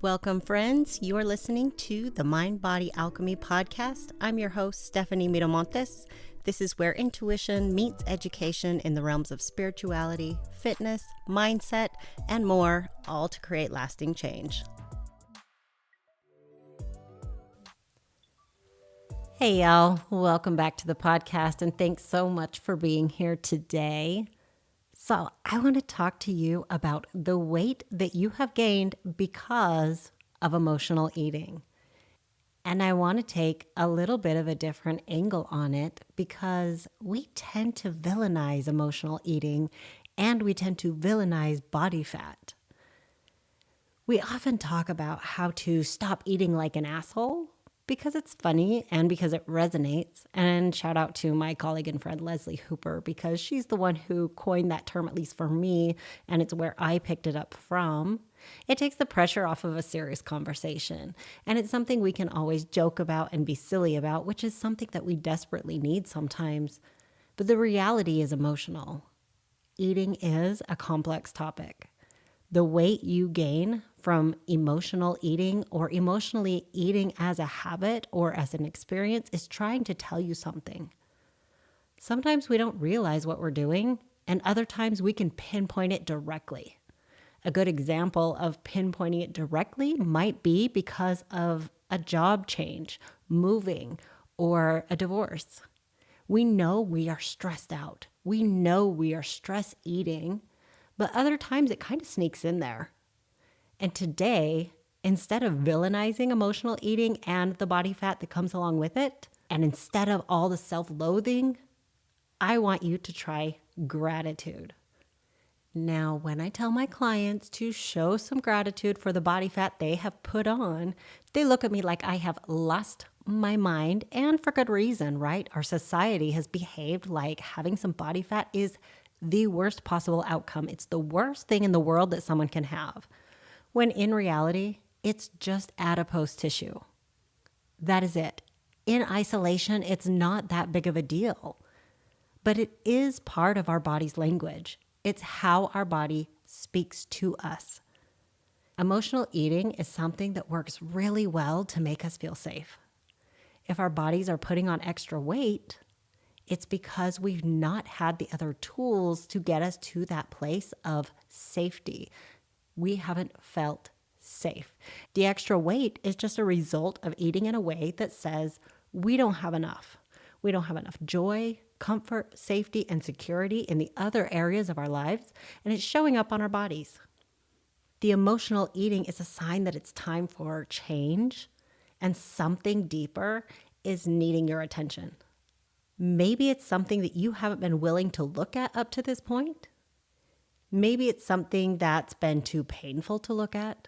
Welcome, friends. You are listening to the Mind Body Alchemy podcast. I'm your host, Stephanie Miramontes. This is where intuition meets education in the realms of spirituality, fitness, mindset, and more, all to create lasting change. Hey, y'all. Welcome back to the podcast, and thanks so much for being here today. So I want to talk to you about the weight that you have gained because of emotional eating. And I want to take a little bit of a different angle on it because we tend to villainize emotional eating and we tend to villainize body fat. We often talk about how to stop eating like an asshole because it's funny and because it resonates. And shout out to my colleague and friend Leslie Hooper because she's the one who coined that term, at least for me, and it's where I picked it up from. It takes the pressure off of a serious conversation, and it's something we can always joke about and be silly about, which is something that we desperately need sometimes. But the reality is emotional. Eating is a complex topic. The weight you gain from emotional eating or emotionally eating as a habit or as an experience is trying to tell you something. Sometimes we don't realize what we're doing, and other times we can pinpoint it directly. A good example of pinpointing it directly might be because of a job change, moving, or a divorce. We know we are stressed out. We know we are stress eating, but other times it kind of sneaks in there. And today, instead of villainizing emotional eating and the body fat that comes along with it, and instead of all the self-loathing, I want you to try gratitude. Now, when I tell my clients to show some gratitude for the body fat they have put on, they look at me like I have lost my mind, and for good reason, right? Our society has behaved like having some body fat is the worst possible outcome. It's the worst thing in the world that someone can have, when in reality, it's just adipose tissue. That is it. In isolation, it's not that big of a deal, but it is part of our body's language. It's how our body speaks to us. Emotional eating is something that works really well to make us feel safe. If our bodies are putting on extra weight, it's because we've not had the other tools to get us to that place of safety. We haven't felt safe. The extra weight is just a result of eating in a way that says we don't have enough. We don't have enough joy, comfort, safety, and security in the other areas of our lives, and it's showing up on our bodies. The emotional eating is a sign that it's time for change, and something deeper is needing your attention. Maybe it's something that you haven't been willing to look at up to this point. Maybe it's something that's been too painful to look at.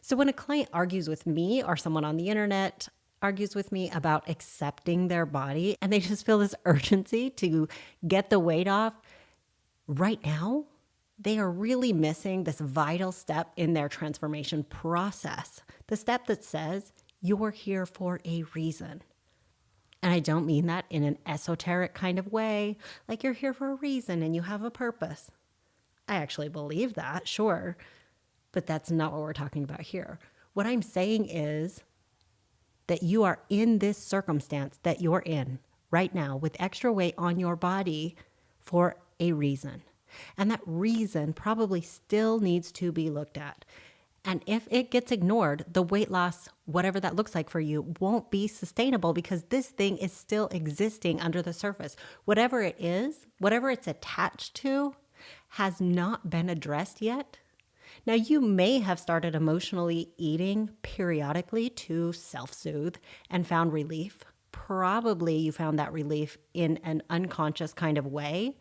So when a client argues with me or someone on the internet argues with me about accepting their body and they just feel this urgency to get the weight off right now, they are really missing this vital step in their transformation process. The step that says you're here for a reason. And I don't mean that in an esoteric kind of way, like you're here for a reason and you have a purpose. I actually believe that, sure, but that's not what we're talking about here. What I'm saying is that you are in this circumstance that you're in right now with extra weight on your body for a reason. And that reason probably still needs to be looked at. And if it gets ignored, the weight loss, whatever that looks like for you, won't be sustainable because this thing is still existing under the surface. Whatever it is, whatever it's attached to, has not been addressed yet. Now, you may have started emotionally eating periodically to self-soothe and found relief. Probably you found that relief in an unconscious kind of way.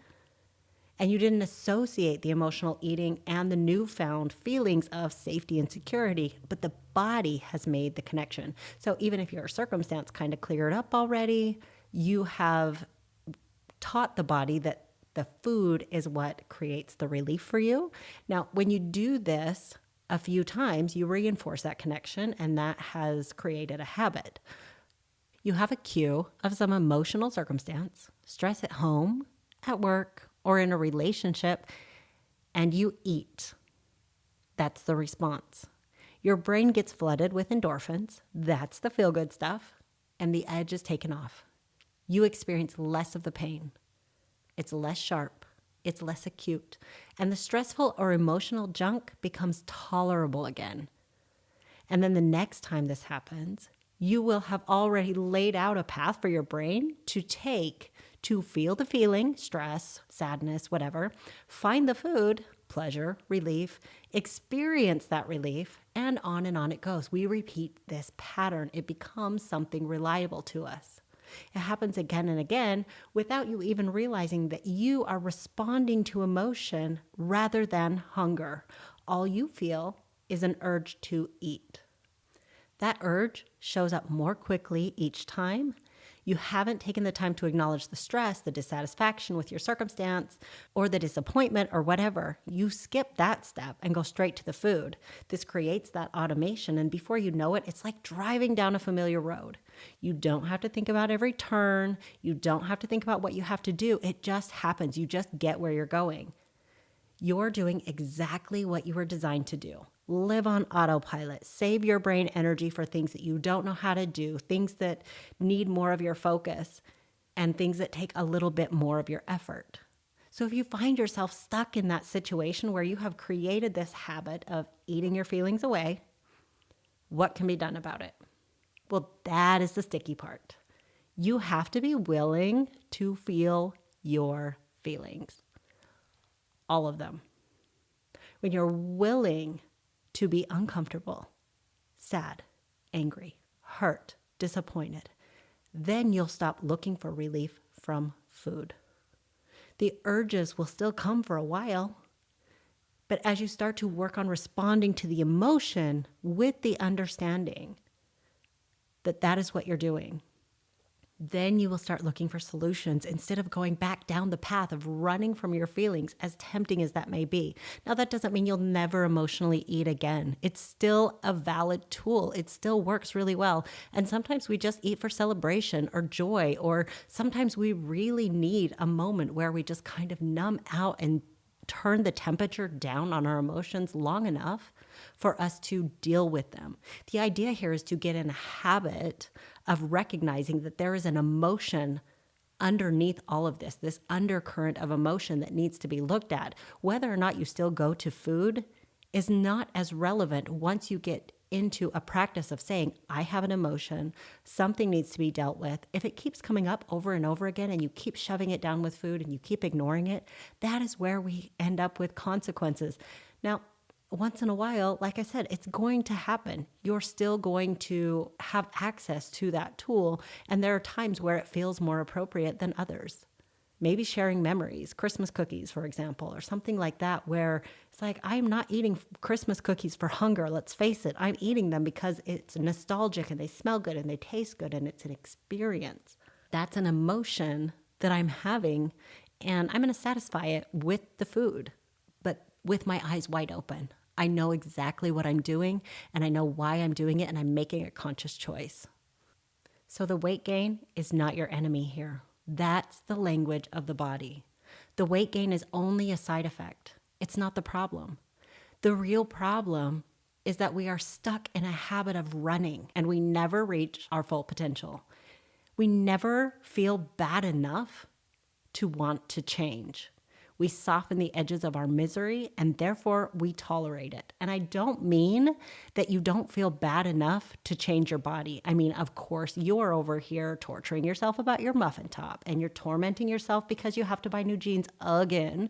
And you didn't associate the emotional eating and the newfound feelings of safety and security, but the body has made the connection. So even if your circumstance kind of cleared up already, you have taught the body that the food is what creates the relief for you. Now, when you do this a few times, you reinforce that connection, and that has created a habit. You have a cue of some emotional circumstance, stress at home, at work, or in a relationship, and you eat. That's the response. Your brain gets flooded with endorphins. That's the feel-good stuff. And the edge is taken off. You experience less of the pain. It's less sharp. It's less acute. And the stressful or emotional junk becomes tolerable again. And then the next time this happens, you will have already laid out a path for your brain to take to feel the feeling, stress, sadness, whatever, find the food, pleasure, relief, experience that relief, and on it goes. We repeat this pattern. It becomes something reliable to us. It happens again and again without you even realizing that you are responding to emotion rather than hunger. All you feel is an urge to eat. That urge shows up more quickly each time. You haven't taken the time to acknowledge the stress, the dissatisfaction with your circumstance, or the disappointment or whatever. You skip that step and go straight to the food. This creates that automation, and before you know it, it's like driving down a familiar road. You don't have to think about every turn. You don't have to think about what you have to do. It just happens. You just get where you're going. You're doing exactly what you were designed to do. Live on autopilot. Save your brain energy for things that you don't know how to do, things that need more of your focus, and things that take a little bit more of your effort. So if you find yourself stuck in that situation where you have created this habit of eating your feelings away, what can be done about it? Well, that is the sticky part. You have to be willing to feel your feelings. All of them. When you're willing to be uncomfortable, sad, angry, hurt, disappointed, then you'll stop looking for relief from food. The urges will still come for a while, but as you start to work on responding to the emotion with the understanding that that is what you're doing, then you will start looking for solutions instead of going back down the path of running from your feelings, as tempting as that may be. Now, that doesn't mean you'll never emotionally eat again. It's still a valid tool. It still works really well. And sometimes we just eat for celebration or joy, or sometimes we really need a moment where we just kind of numb out and turn the temperature down on our emotions long enough for us to deal with them. The idea here is to get in a habit of recognizing that there is an emotion underneath all of this undercurrent of emotion that needs to be looked at. Whether or not you still go to food is not as relevant once you get into a practice of saying, I have an emotion, something needs to be dealt with. If it keeps coming up over and over again and you keep shoving it down with food and you keep ignoring it, that is where we end up with consequences. Now, once in a while, like I said, it's going to happen. You're still going to have access to that tool, and there are times where it feels more appropriate than others. Maybe sharing memories, Christmas cookies, for example, or something like that, where it's like, I'm not eating Christmas cookies for hunger. Let's face it. I'm eating them because it's nostalgic and they smell good and they taste good and it's an experience. That's an emotion that I'm having, and I'm going to satisfy it with the food, but with my eyes wide open. I know exactly what I'm doing, and I know why I'm doing it, and I'm making a conscious choice. So the weight gain is not your enemy here. That's the language of the body. The weight gain is only a side effect. It's not the problem. The real problem is that we are stuck in a habit of running, and we never reach our full potential. We never feel bad enough to want to change. We soften the edges of our misery, and therefore we tolerate it. And I don't mean that you don't feel bad enough to change your body. I mean, of course, you're over here torturing yourself about your muffin top, and you're tormenting yourself because you have to buy new jeans again.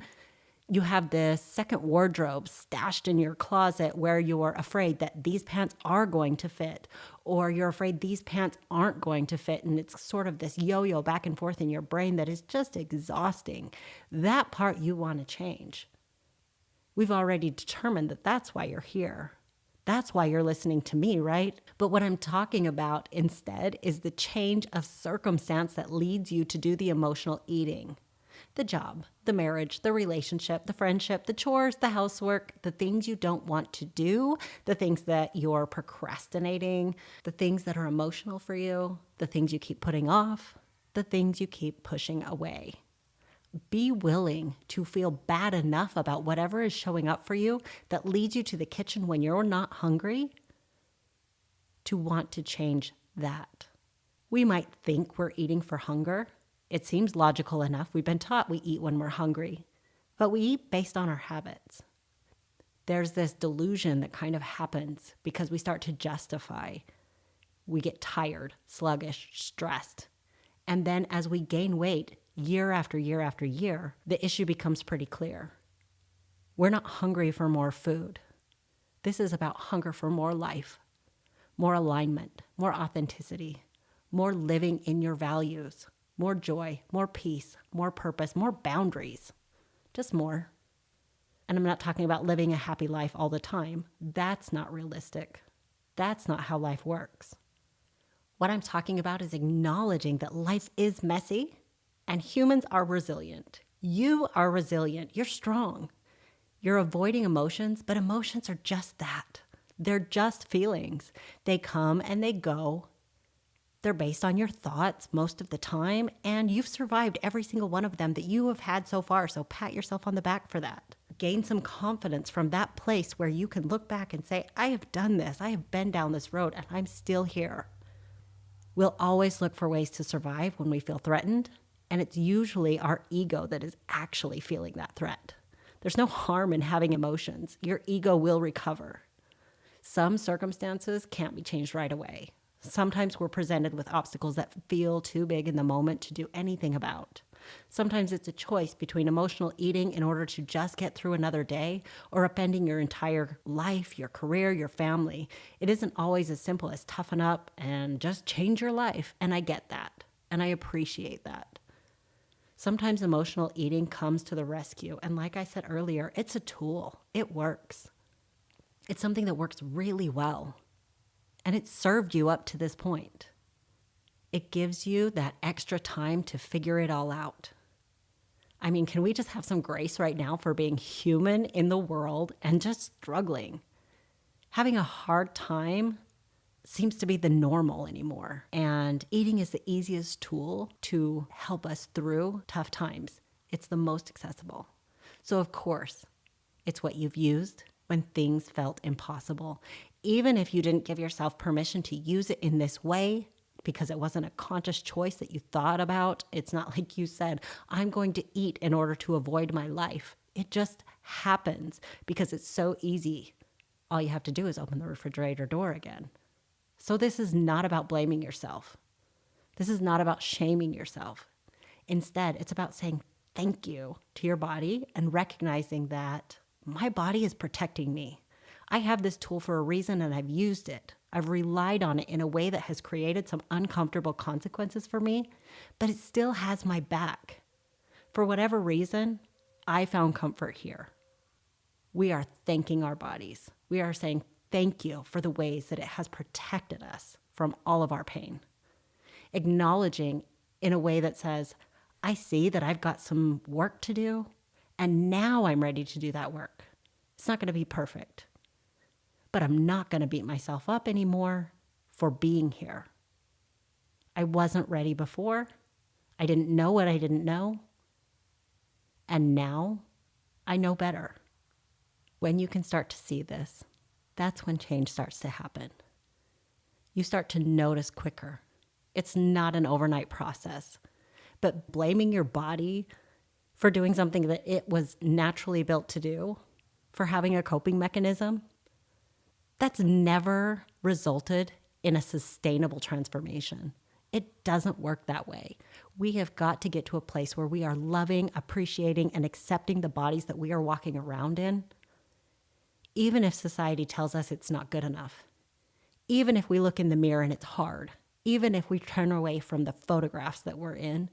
You have this second wardrobe stashed in your closet where you're afraid that these pants are going to fit, or you're afraid these pants aren't going to fit. And it's sort of this yo-yo back and forth in your brain that is just exhausting. That part you want to change. We've already determined that that's why you're here. That's why you're listening to me, right? But what I'm talking about instead is the change of circumstance that leads you to do the emotional eating. The job, the marriage, the relationship, the friendship, the chores, the housework, the things you don't want to do, the things that you're procrastinating, the things that are emotional for you, the things you keep putting off, the things you keep pushing away. Be willing to feel bad enough about whatever is showing up for you that leads you to the kitchen when you're not hungry, to want to change that. We might think we're eating for hunger. It seems logical enough. We've been taught we eat when we're hungry, but we eat based on our habits. There's this delusion that kind of happens because we start to justify. We get tired, sluggish, stressed. And then as we gain weight year after year after year, the issue becomes pretty clear. We're not hungry for more food. This is about hunger for more life, more alignment, more authenticity, more living in your values, more joy, more peace, more purpose, more boundaries, just more. And I'm not talking about living a happy life all the time. That's not realistic. That's not how life works. What I'm talking about is acknowledging that life is messy and humans are resilient. You are resilient. You're strong. You're avoiding emotions, but emotions are just that. They're just feelings. They come and they go. They're based on your thoughts most of the time, and you've survived every single one of them that you have had so far, so pat yourself on the back for that. Gain some confidence from that place where you can look back and say, I have done this, I have been down this road, and I'm still here. We'll always look for ways to survive when we feel threatened, and it's usually our ego that is actually feeling that threat. There's no harm in having emotions. Your ego will recover. Some circumstances can't be changed right away. Sometimes we're presented with obstacles that feel too big in the moment to do anything about. Sometimes it's a choice between emotional eating in order to just get through another day or upending your entire life, your career, your family. It isn't always as simple as toughen up and just change your life. And I get that. And I appreciate that. Sometimes emotional eating comes to the rescue. And like I said earlier, it's a tool. It works. It's something that works really well. And it's served you up to this point. It gives you that extra time to figure it all out. I mean, can we just have some grace right now for being human in the world and just struggling? Having a hard time seems to be the normal anymore. And eating is the easiest tool to help us through tough times. It's the most accessible. So of course, it's what you've used when things felt impossible. Even if you didn't give yourself permission to use it in this way, because it wasn't a conscious choice that you thought about, it's not like you said, I'm going to eat in order to avoid my life. It just happens because it's so easy. All you have to do is open the refrigerator door again. So this is not about blaming yourself. This is not about shaming yourself. Instead, it's about saying thank you to your body and recognizing that my body is protecting me. I have this tool for a reason and I've used it. I've relied on it in a way that has created some uncomfortable consequences for me, but it still has my back. For whatever reason, I found comfort here. We are thanking our bodies. We are saying thank you for the ways that it has protected us from all of our pain. Acknowledging in a way that says, I see that I've got some work to do, and now I'm ready to do that work. It's not going to be perfect, but I'm not going to beat myself up anymore for being here. I wasn't ready before. I didn't know what I didn't know. And now I know better. When you can start to see this, that's when change starts to happen. You start to notice quicker. It's not an overnight process, but blaming your body for doing something that it was naturally built to do, for having a coping mechanism, that's never resulted in a sustainable transformation. It doesn't work that way. We have got to get to a place where we are loving, appreciating, and accepting the bodies that we are walking around in, even if society tells us it's not good enough. Even if we look in the mirror and it's hard. Even if we turn away from the photographs that we're in,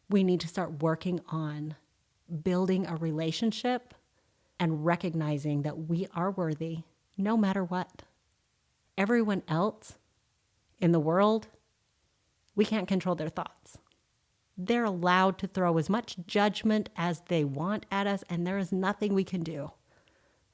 we need to start working on building a relationship and recognizing that we are worthy no matter what. Everyone else in the world, we can't control their thoughts. They're allowed to throw as much judgment as they want at us, and there is nothing we can do.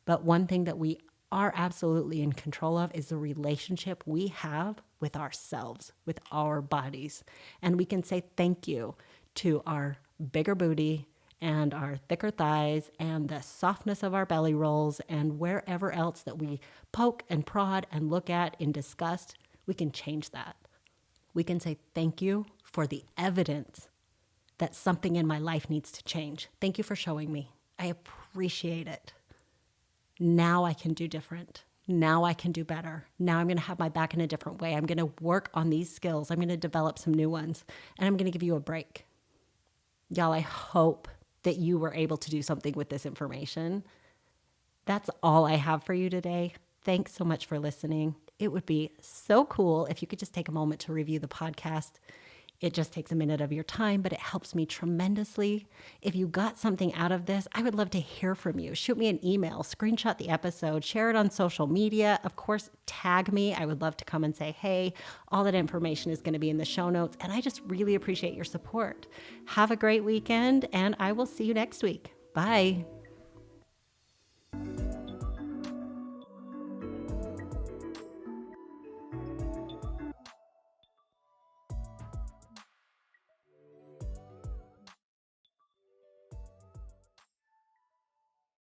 But one thing that we are absolutely in control of is the relationship we have with ourselves, with our bodies. And we can say thank you to our bigger booty and our thicker thighs and the softness of our belly rolls and wherever else that we poke and prod and look at in disgust, we can change that. We can say, thank you for the evidence that something in my life needs to change. Thank you for showing me. I appreciate it. Now I can do different. Now I can do better. Now I'm going to have my back in a different way. I'm going to work on these skills. I'm going to develop some new ones, and I'm going to give you a break. Y'all, I hope that you were able to do something with this information. That's all I have for you today. Thanks so much for listening. It would be so cool if you could just take a moment to review the podcast. It just takes a minute of your time, but it helps me tremendously. If you got something out of this, I would love to hear from you. Shoot me an email, screenshot the episode, share it on social media. Of course, tag me. I would love to come and say, hey, all that information is going to be in the show notes. And I just really appreciate your support. Have a great weekend, and I will see you next week. Bye.